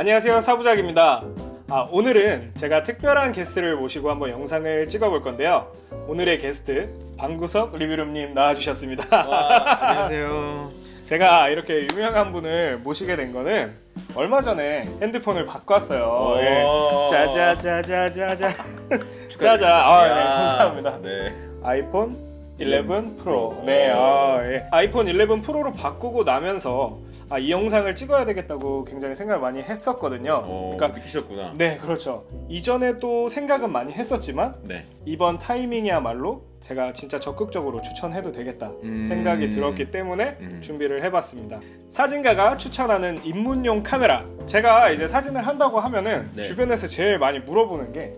안녕하세요, 사부작입니다. 오늘은 제가 특별한 게스트를 모시고 한번 영상을 찍어볼 건데요. 오늘의 게스트 방구석 리뷰룸님 나와주셨습니다. 안녕하세요. 제가 이렇게 유명한 분을 모시게 된 거는 얼마 전에 핸드폰을 바꿨어요. 예. 짜자자자자자 짜자. 네, 감사합니다. 네. 아이폰 11 프로. 네, 예. 아이폰 11 프로로 바꾸고 나면서 이 영상을 찍어야 되겠다고 굉장히 생각을 많이 했었거든요. 그러니까 느끼셨구나. 네, 그렇죠. 이전에도 생각은 많이 했었지만 네. 이번 타이밍이야말로 제가 진짜 적극적으로 추천해도 되겠다 생각이 들었기 때문에 준비를 해봤습니다. 사진가가 추천하는 입문용 카메라. 제가 이제 사진을 한다고 하면은 네. 주변에서 제일 많이 물어보는 게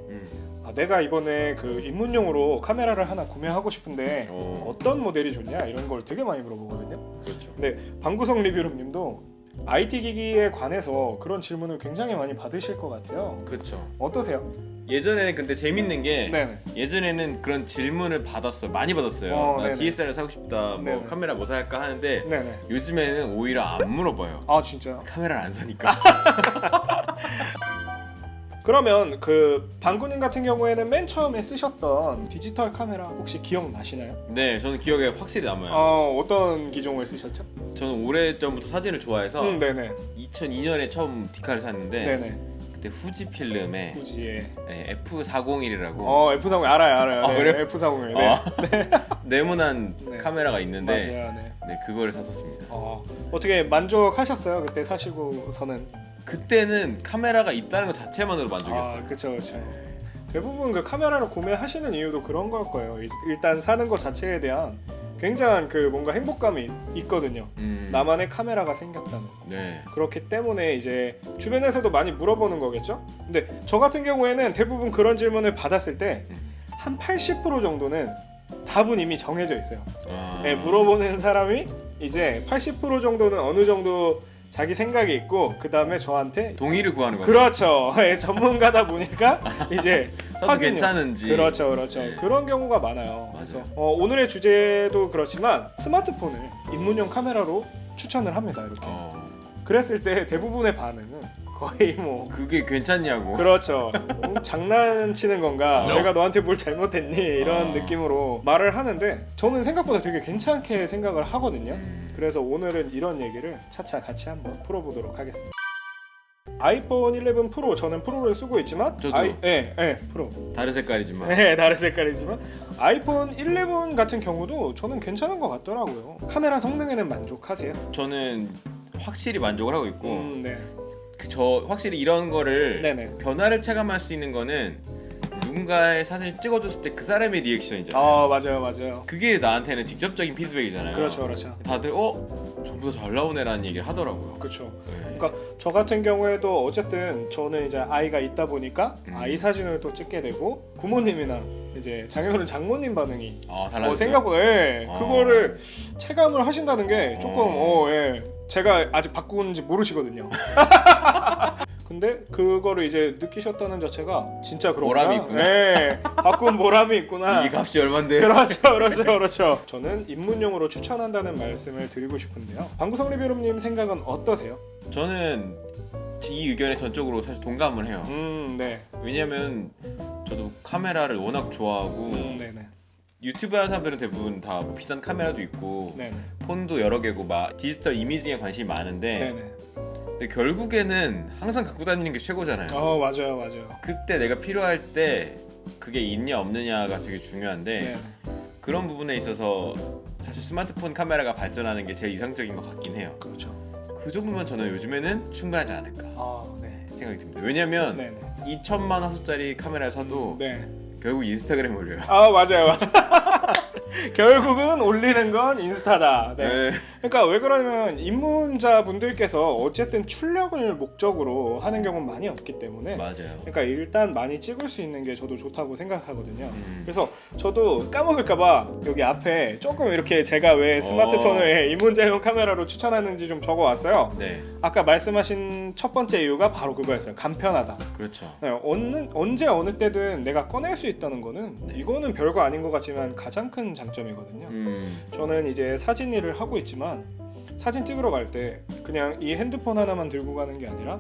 내가 이번에 그 입문용으로 카메라를 하나 구매하고 싶은데 어떤 모델이 좋냐 이런 걸 되게 많이 물어보거든요. 그렇죠. 근데 방구석 리뷰룸님도 IT 기기에 관해서 그런 질문을 굉장히 많이 받으실 것 같아요. 그렇죠. 어떠세요? 예전에는 근데 재밌는 게 네네. 예전에는 그런 질문을 많이 받았어요. 나 네네. DSLR 사고 싶다. 뭐 네네. 카메라 뭐 살까 하는데 네네. 요즘에는 오히려 안 물어봐요. 진짜요? 카메라를 안 사니까. 그러면 그 방구님 같은 경우에는 맨 처음에 쓰셨던 디지털 카메라 혹시 기억나시나요? 네, 저는 기억에 확실히 남아요. 어떤 기종을 쓰셨죠? 저는 오래전부터 사진을 좋아해서 네네. 2002년에 처음 디카를 샀는데 네네. 그때 후지 필름에 후지에 F401이라고 F40 알아요. 네, 그래요? F40. 네. 네모난 네. 카메라가 있는데 맞아요. 네. 네, 그거를 샀었습니다. 어떻게 만족하셨어요? 그때 사시고서는? 그때는 카메라가 있다는 것 자체만으로 만족이었어요. 그렇죠. 대부분 그 카메라를 구매하시는 이유도 그런 걸 거예요. 일단 사는 것 자체에 대한 굉장한 그 뭔가 행복감이 있거든요. 나만의 카메라가 생겼다는. 네. 그렇기 때문에 이제 주변에서도 많이 물어보는 거겠죠. 근데 저 같은 경우에는 대부분 그런 질문을 받았을 때 한 80% 정도는 답은 이미 정해져 있어요. 네, 물어보는 사람이 이제 80% 정도는 어느 정도 자기 생각이 있고 그 다음에 저한테 동의를 구하는 거죠. 그렇죠. 전문가다 보니까 이제 써도 괜찮은지. 그렇죠. 네. 그런 경우가 많아요. 그래서 오늘의 주제도 그렇지만 스마트폰을 입문용 카메라로 추천을 합니다. 이렇게. 그랬을 때 대부분의 반응은 거의 뭐 그게 괜찮냐고. 그렇죠. 장난치는 건가? 내가 너한테 뭘 잘못했니? 이런 느낌으로 말을 하는데 저는 생각보다 되게 괜찮게 생각을 하거든요. 그래서 오늘은 이런 얘기를 차차 같이 한번 풀어보도록 하겠습니다. 아이폰 11 프로, 저는 프로를 쓰고 있지만 저도. 프로. 다른 색깔이지만. 네, 다른 색깔이지만 아이폰 11 같은 경우도 저는 괜찮은 것 같더라고요. 카메라 성능에는 만족하세요? 저는 확실히 만족을 하고 있고 네. 저 확실히 이런 거를 네네. 변화를 체감할 수 있는 거는 누군가의 사진을 찍어줬을 때 그 사람의 리액션이잖아요. 맞아요. 그게 나한테는 직접적인 피드백이잖아요. 그렇죠. 다들 전부 다 잘 나오네라는 얘기를 하더라고요. 그렇죠. 네. 그러니까 저 같은 경우에도 어쨌든 저는 이제 아이가 있다 보니까 아이 사진을 또 찍게 되고 부모님이나 이제 장인어른 장모님 반응이 달라졌어요? 생각보다 그거를 체감을 하신다는 게 조금 제가 아직 바꾼지 모르시거든요. 근데 그거를 이제 느끼셨다는 자체가 진짜 그런 보람이 있구나. 네, 바꾼 보람이 있구나. 이 값이 얼만데? 그렇죠. 저는 입문용으로 추천한다는 말씀을 드리고 싶은데요. 방구석 리뷰룸님 생각은 어떠세요? 저는 이 의견에 전적으로 사실 동감을 해요. 네. 왜냐면 저도 카메라를 워낙 좋아하고 네네. 유튜브 하는 사람들은 대부분 다뭐 비싼 카메라도 있고 네네. 폰도 여러 개고 막 디지털 이미징에 관심이 많은데 네네. 근데 결국에는 항상 갖고 다니는 게 최고잖아요. 맞아요. 그때 내가 필요할 때 그게 있냐 없느냐가 되게 중요한데 네네. 그런 부분에 있어서 사실 스마트폰 카메라가 발전하는 게 제일 이상적인 것 같긴 해요. 그렇죠. 그 정도면 저는 요즘에는 충분하지 않을까 네. 생각이 듭니다. 왜냐면 네네. 2천만 화소짜리 카메라 사도 네. 결국 인스타그램 올려요. 맞아요. 결국은 올리는 건 인스타다. 네. 그러니까 왜 그러냐면 입문자 분들께서 어쨌든 출력을 목적으로 하는 경우는 많이 없기 때문에 맞아요. 그러니까 일단 많이 찍을 수 있는 게 저도 좋다고 생각하거든요. 그래서 저도 까먹을까봐 여기 앞에 조금 이렇게 제가 왜 스마트폰을 입문자용 카메라로 추천하는지 좀 적어왔어요. 네. 아까 말씀하신 첫 번째 이유가 바로 그거였어요. 간편하다. 그렇죠. 네, 언제 어느 때든 내가 꺼낼 수 있다는 거는 이거는 별거 아닌 것 같지만 가장 큰 장점이거든요. 저는 이제 사진 일을 하고 있지만 사진 찍으러 갈 때 그냥 이 핸드폰 하나만 들고 가는 게 아니라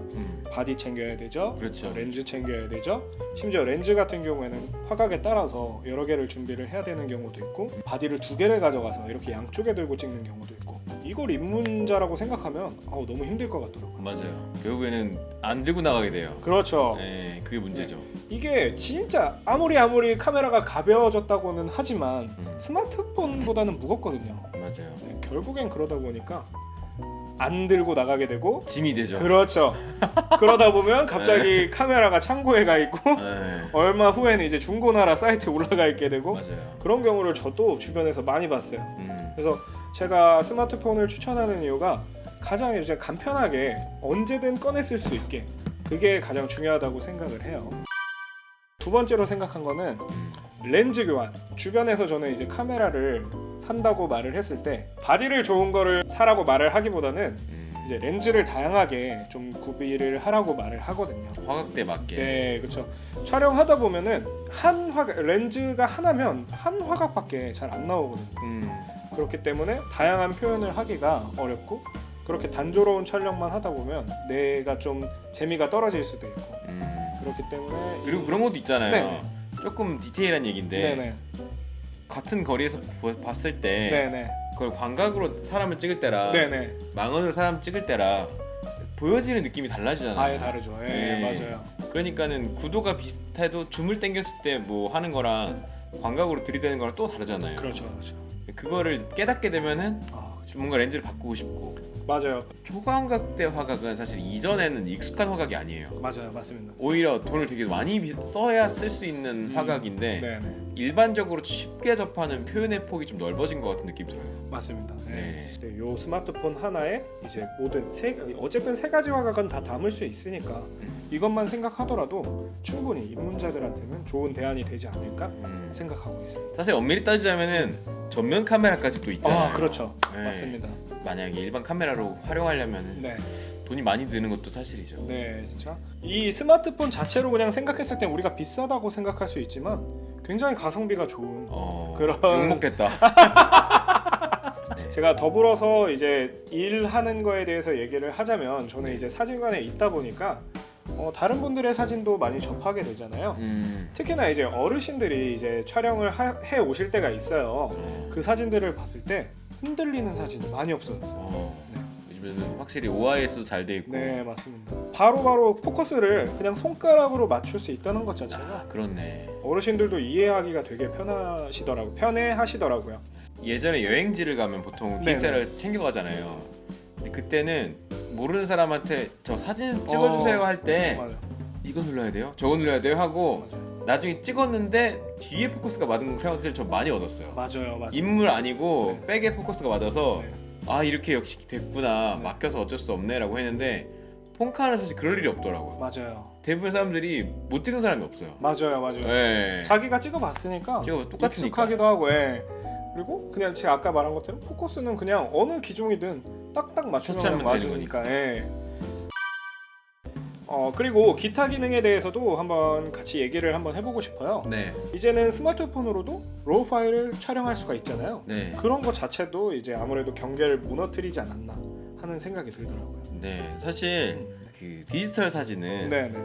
바디 챙겨야 되죠. 그렇죠. 렌즈 챙겨야 되죠. 심지어 렌즈 같은 경우에는 화각에 따라서 여러 개를 준비를 해야 되는 경우도 있고 바디를 2개를 가져가서 이렇게 양쪽에 들고 찍는 경우도 있고 이걸 입문자라고 생각하면 너무 힘들 것 같더라고요. 맞아요. 결국에는 안 들고 나가게 돼요. 그렇죠. 네, 그게 문제죠. 이게 진짜 아무리 카메라가 가벼워졌다고는 하지만 스마트폰보다는 무겁거든요. 맞아요. 네, 결국엔 그러다 보니까 안 들고 나가게 되고 짐이 되죠. 그렇죠. 그러다 보면 갑자기 카메라가 창고에 가 있고 네. 얼마 후에는 이제 중고나라 사이트에 올라가 있게 되고 맞아요. 그런 경우를 저도 주변에서 많이 봤어요. 그래서 제가 스마트폰을 추천하는 이유가 가장 이제 간편하게 언제든 꺼내 쓸 수 있게 그게 가장 중요하다고 생각을 해요. 두 번째로 생각한 거는 렌즈 교환. 주변에서 저는 이제 카메라를 산다고 말을 했을 때 바디를 좋은 거를 사라고 말을 하기보다는 이제 렌즈를 다양하게 좀 구비를 하라고 말을 하거든요. 화각대 맞게. 네, 그렇죠. 촬영하다 보면은 한 화각 렌즈가 하나면 한 화각밖에 잘 안 나오거든요. 그렇기 때문에 다양한 표현을 하기가 어렵고 그렇게 단조로운 촬영만 하다 보면 내가 좀 재미가 떨어질 수도 있고 그렇기 때문에 그리고 그런 것도 있잖아요. 네네. 조금 디테일한 얘기인데 네네. 같은 거리에서 봤을 때 네네. 그걸 광각으로 사람을 찍을 때랑 네네. 망원으로 사람 찍을 때랑 보여지는 느낌이 달라지잖아요. 아예 다르죠. 예, 네. 맞아요. 그러니까는 구도가 비슷해도 줌을 당겼을 때 뭐 하는 거랑 광각으로 들이대는 거랑 또 다르잖아요. 그렇죠, 그렇죠. 그거를 깨닫게 되면은 그렇죠. 뭔가 렌즈를 바꾸고 싶고. 맞아요, 초광각대 화각은 사실 이전에는 익숙한 화각이 아니에요. 맞아요, 맞습니다. 오히려 돈을 되게 많이 써야 쓸 수 있는 화각인데 네네, 일반적으로 쉽게 접하는 표현의 폭이 좀 넓어진 것 같은 느낌이 들어요. 맞습니다. 네. 네, 요 스마트폰 하나에 이제 모든 어쨌든 세 가지 화각은 다 담을 수 있으니까 이것만 생각하더라도 충분히 입문자들한테는 좋은 대안이 되지 않을까 생각하고 있습니다. 사실 엄밀히 따지자면은 전면 카메라까지 또 있잖아요. 그렇죠. 네. 맞습니다. 만약에 일반 카메라로 활용하려면 네, 돈이 많이 드는 것도 사실이죠. 네, 진짜 이 스마트폰 자체로 그냥 생각했을 때 우리가 비싸다고 생각할 수 있지만 굉장히 가성비가 좋은 그런 욕먹겠다. 네. 제가 더불어서 이제 일하는 거에 대해서 얘기를 하자면 저는 네. 이제 사진관에 있다 보니까 다른 분들의 사진도 많이 접하게 되잖아요. 특히나 이제 어르신들이 이제 촬영을 해 오실 때가 있어요. 그 사진들을 봤을 때 흔들리는 사진이 많이 없어졌어요. 요즘에는 확실히 OIS도 잘 돼 있고. 네, 맞습니다. 바로바로 포커스를 그냥 손가락으로 맞출 수 있다는 것 자체가 그렇네. 어르신들도 이해하기가 되게 편해하시더라고요. 예전에 여행지를 가면 보통 네네. DSLR 챙겨가잖아요. 근데 그때는 모르는 사람한테 저 사진 찍어주세요 할 때 맞아요. 이거 눌러야 돼요? 저거 눌러야 돼요? 하고 맞아요. 나중에 찍었는데 뒤에 포커스가 맞은 생각을 좀 많이 얻었어요. 맞아요. 인물 아니고 네. 백에 포커스가 맞아서 네. 아 이렇게 역시 됐구나 네. 맡겨서 어쩔 수 없네라고 했는데 폰카는 사실 그럴 일이 없더라고요. 맞아요. 대부분 사람들이 못 찍은 사람이 없어요. 맞아요. 네. 자기가 찍어봤으니까 찍어봐 똑같으니까. 익숙하기도 하고, 그리고 그냥 제가 아까 말한 것처럼 포커스는 그냥 어느 기종이든 딱딱 맞추면 터치하면 맞으니까. 그리고 기타 기능에 대해서도 한번 같이 얘기를 한번 해보고 싶어요. 네. 이제는 스마트폰으로도 로우 파일을 촬영할 수가 있잖아요. 네. 그런 것 자체도 이제 아무래도 경계를 무너뜨리지 않았나 하는 생각이 들더라고요. 네. 사실 그 디지털 사진은 네네.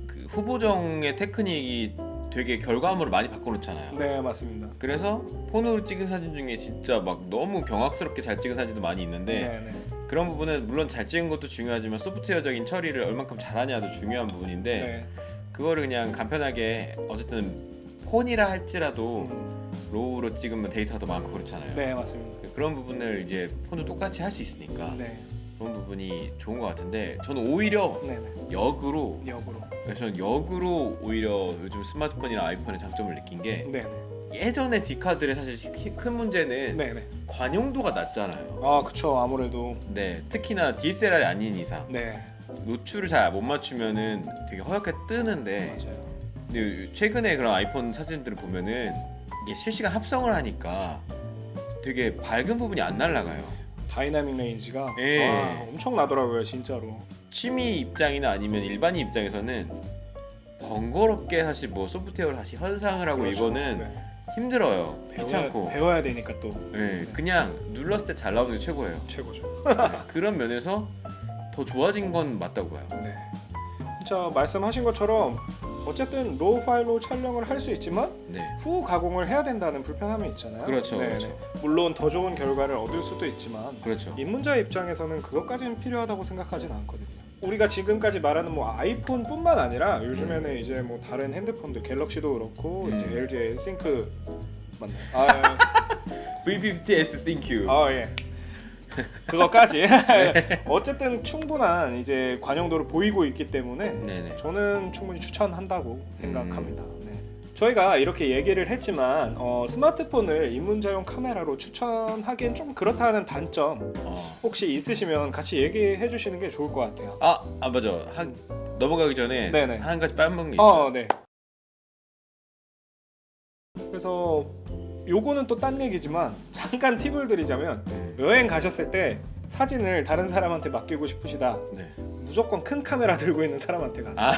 그 후보정의 테크닉이 되게 결과물을 많이 바꿔놓잖아요. 네, 맞습니다. 그래서 폰으로 찍은 사진 중에 진짜 막 너무 경악스럽게 잘 찍은 사진도 많이 있는데 네네. 그런 부분은 물론 잘 찍은 것도 중요하지만 소프트웨어적인 처리를 얼만큼 잘하냐도 중요한 부분인데 네. 그거를 그냥 간편하게 어쨌든 폰이라 할지라도 로우로 찍으면 데이터가 더 많고 그렇잖아요. 네, 맞습니다. 그런 부분을 이제 폰도 똑같이 할 수 있으니까 네. 그런 부분이 좋은 것 같은데 저는 오히려 네네. 역으로 그래서 저는 역으로 오히려 요즘 스마트폰이나 아이폰의 장점을 느낀 게 네네. 예전에 디카들의 사실 큰 문제는 네네. 관용도가 낮잖아요. 그쵸. 아무래도. 네, 특히나 DSLR이 아닌 이상 네. 노출을 잘 못 맞추면은 되게 허옇게 뜨는데 맞아요. 근데 최근에 그런 아이폰 사진들을 보면은 이게 실시간 합성을 하니까 되게 밝은 부분이 안 날아가요. 다이나믹 레인지가 예. 엄청 나더라고요, 진짜로. 취미 입장이나 아니면 일반인 입장에서는 번거롭게 사실 뭐 소프트웨어를 다시 현상을 하고 그렇죠. 이거는 네. 힘들어요. 귀찮고. 배워야 되니까 또 네, 그냥 눌렀을 때 잘 나오는 게 최고예요. 최고죠. 네, 그런 면에서 더 좋아진 건 맞다고 봐요. 네. 진짜 말씀하신 것처럼 어쨌든 로우 파일로 촬영을 할 수 있지만 네, 후 가공을 해야 된다는 불편함이 있잖아요. 그렇죠, 네네. 그렇죠. 물론 더 좋은 결과를 얻을 수도 있지만 그렇죠. 입문자 입장에서는 그것까지는 필요하다고 생각하진 않거든요. 우리가 지금까지 말하는 뭐 아이폰뿐만 아니라 요즘에는 이제 뭐 다른 핸드폰도 갤럭시도 그렇고 이제 LG의 싱크 맞나요? V50s Thank you. 예. 그거까지 어쨌든 충분한 이제 관용도를 보이고 있기 때문에 네네. 저는 충분히 추천한다고 생각합니다. 네. 저희가 이렇게 얘기를 했지만 스마트폰을 입문자용 카메라로 추천하기엔 좀 그렇다는 단점 혹시 있으시면 같이 얘기해 주시는 게 좋을 것 같아요. 맞아. 넘어가기 전에 네네. 한 가지 빼먹은 게 있어요. 네. 그래서 요거는 또 딴 얘기지만 잠깐 팁을 드리자면 여행 가셨을 때 사진을 다른 사람한테 맡기고 싶으시다. 네. 무조건 큰 카메라 들고 있는 사람한테 가세요.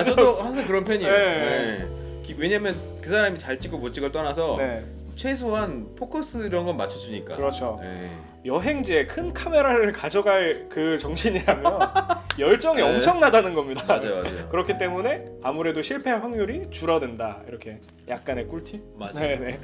저도 항상 그런 편이에요. 네. 네. 왜냐면 그 사람이 잘 찍고 못 찍을 떠나서 네. 최소한 포커스 이런 건 맞춰주니까. 그렇죠. 네. 여행지에 큰 카메라를 가져갈 그 정신이라면 열정이 네. 엄청나다는 겁니다. 맞아요. 그렇기 때문에 아무래도 실패할 확률이 줄어든다. 이렇게 약간의 꿀팁? 맞아요. 네네.